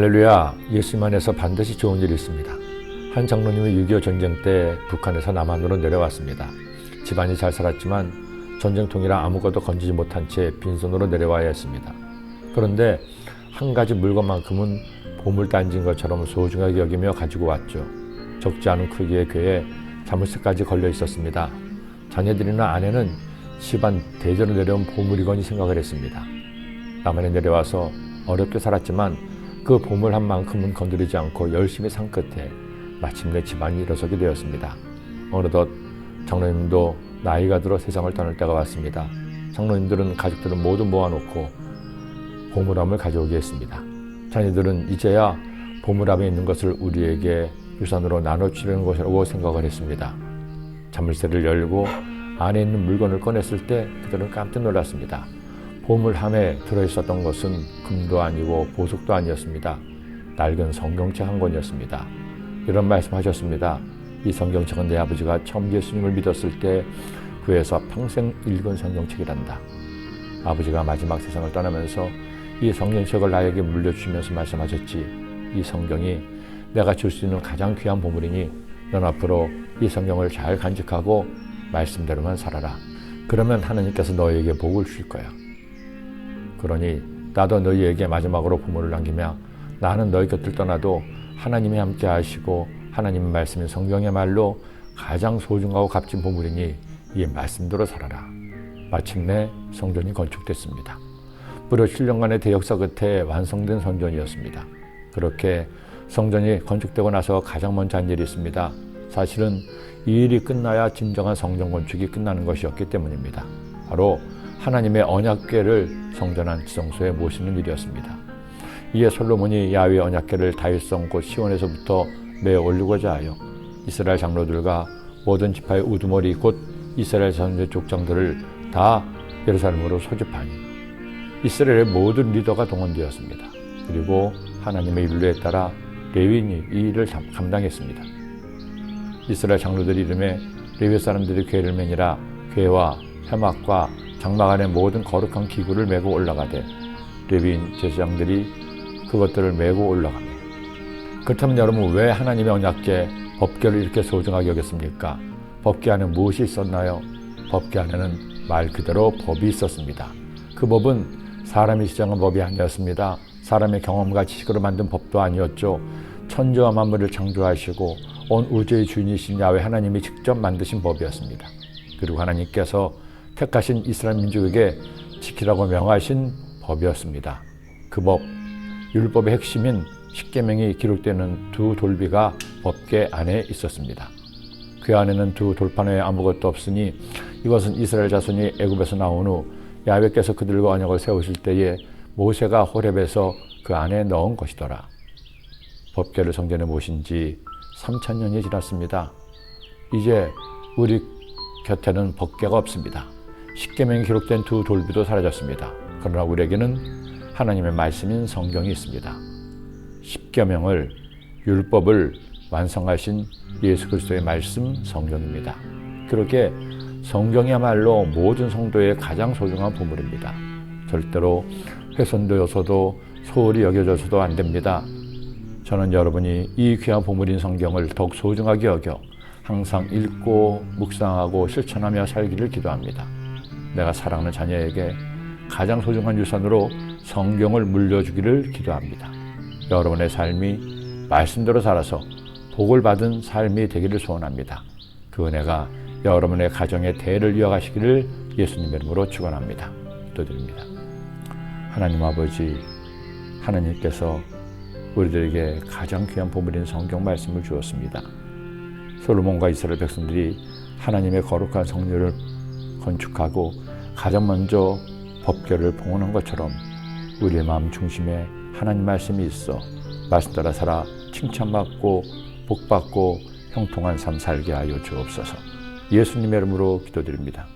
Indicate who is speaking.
Speaker 1: 할렐루야, 예수님 안에서 반드시 좋은 일이 있습니다. 한 장로님이 6.25 전쟁 때 북한에서 남한으로 내려왔습니다. 집안이 잘 살았지만 전쟁통이라 아무것도 건지지 못한 채 빈손으로 내려와야 했습니다. 그런데 한 가지 물건만큼은 보물단지인 것처럼 소중하게 여기며 가지고 왔죠. 적지 않은 크기의 궤에 자물쇠까지 걸려 있었습니다. 자녀들이나 아내는 집안 대저로 내려온 보물이거니 생각을 했습니다. 남한에 내려와서 어렵게 살았지만 그 보물 한 만큼은 건드리지 않고 열심히 산 끝에 마침내 집안이 일어서게 되었습니다. 어느덧 장로님도 나이가 들어 세상을 떠날 때가 왔습니다. 장로님들은 가족들을 모두 모아놓고 보물함을 가져오게 했습니다. 자녀들은 이제야 보물함에 있는 것을 우리에게 유산으로 나눠주려는 것이라고 생각을 했습니다. 자물쇠를 열고 안에 있는 물건을 꺼냈을 때 그들은 깜짝 놀랐습니다. 보물함에 들어있었던 것은 금도 아니고 보석도 아니었습니다. 낡은 성경책 한 권이었습니다. 이런 말씀하셨습니다. 이 성경책은 내 아버지가 처음 예수님을 믿었을 때 구해서 평생 읽은 성경책이란다. 아버지가 마지막 세상을 떠나면서 이 성경책을 나에게 물려주시면서 말씀하셨지. 이 성경이 내가 줄 수 있는 가장 귀한 보물이니 넌 앞으로 이 성경을 잘 간직하고 말씀대로만 살아라. 그러면 하나님께서 너희에게 복을 주실 거야. 그러니 나도 너희에게 마지막으로 보물을 남기며 나는 너희 곁을 떠나도 하나님이 함께 하시고 하나님의 말씀인 성경의말로 가장 소중하고 값진 보물이니 이 말씀대로 살아라. 마침내 성전이 건축됐습니다. 무려 7년간의 대역사 끝에 완성된 성전이었습니다. 그렇게 성전이 건축되고 나서 가장 먼저 한 일이 있습니다. 사실은 이 일이 끝나야 진정한 성전 건축이 끝나는 것이었기 때문입니다. 바로 하나님의 언약궤를 성전 안 지성소에 모시는 일이었습니다. 이에 솔로몬이 야훼의 언약궤를 다윗성 곧 시온에서부터 메어 올리고자 하여 이스라엘 장로들과 모든 지파의 우두머리 곧 이스라엘 전체 족장들을 다 예루살렘으로 소집하니 이스라엘의 모든 리더가 동원되었습니다. 그리고 하나님의 율례에 따라 레위인이 이 일을 감당했습니다. 이스라엘 장로들 이름에 레위 사람들이 궤를 매니라 궤와 회막과 장막 안에 모든 거룩한 기구를 메고 올라가되 레위인 제사장들이 그것들을 메고 올라가며 그렇다면 여러분 왜 하나님의 언약궤 법궤를 이렇게 소중하게 여겼습니까? 법궤 안에 무엇이 있었나요? 법궤 안에는 말 그대로 법이 있었습니다. 그 법은 사람이 지정한 법이 아니었습니다. 사람의 경험과 지식으로 만든 법도 아니었죠. 천지와 만물을 창조하시고 온 우주의 주인이신 야훼 하나님이 직접 만드신 법이었습니다. 그리고 하나님께서 택하신 이스라엘 민족에게 지키라고 명하신 법이었습니다. 그 법, 율법의 핵심인 십계명이 기록되는 두 돌비가 법궤 안에 있었습니다. 그 안에는 두 돌판 외에 아무것도 없으니 이것은 이스라엘 자손이 애굽에서 나온 후 야훼께서 그들과 언약을 세우실 때에 모세가 호렙에서 그 안에 넣은 것이더라. 법궤를 성전에 모신 지 3000년이 지났습니다. 이제 우리 곁에는 법궤가 없습니다. 십계명이 기록된 두 돌비도 사라졌습니다. 그러나 우리에게는 하나님의 말씀인 성경이 있습니다. 십계명을 율법을 완성하신 예수 그리스도의 말씀 성경입니다. 그렇게 성경이야말로 모든 성도의 가장 소중한 보물입니다. 절대로 훼손되어서도 소홀히 여겨져서도 안 됩니다. 저는 여러분이 이 귀한 보물인 성경을 더욱 소중하게 여겨 항상 읽고 묵상하고 실천하며 살기를 기도합니다. 내가 사랑하는 자녀에게 가장 소중한 유산으로 성경을 물려주기를 기도합니다. 여러분의 삶이 말씀대로 살아서 복을 받은 삶이 되기를 소원합니다. 그 은혜가 여러분의 가정의 대를 이어가시기를 예수님의 이름으로 축원합니다. 기도드립니다. 하나님 아버지, 하나님께서 우리들에게 가장 귀한 보물인 성경 말씀을 주었습니다. 솔로몬과 이스라엘 백성들이 하나님의 거룩한 성전을 건축하고 가장 먼저 법궤를 봉헌한 것처럼 우리의 마음 중심에 하나님 말씀이 있어 말씀 따라 살아 칭찬받고 복받고 형통한 삶 살게 하여 주옵소서. 예수님의 이름으로 기도드립니다.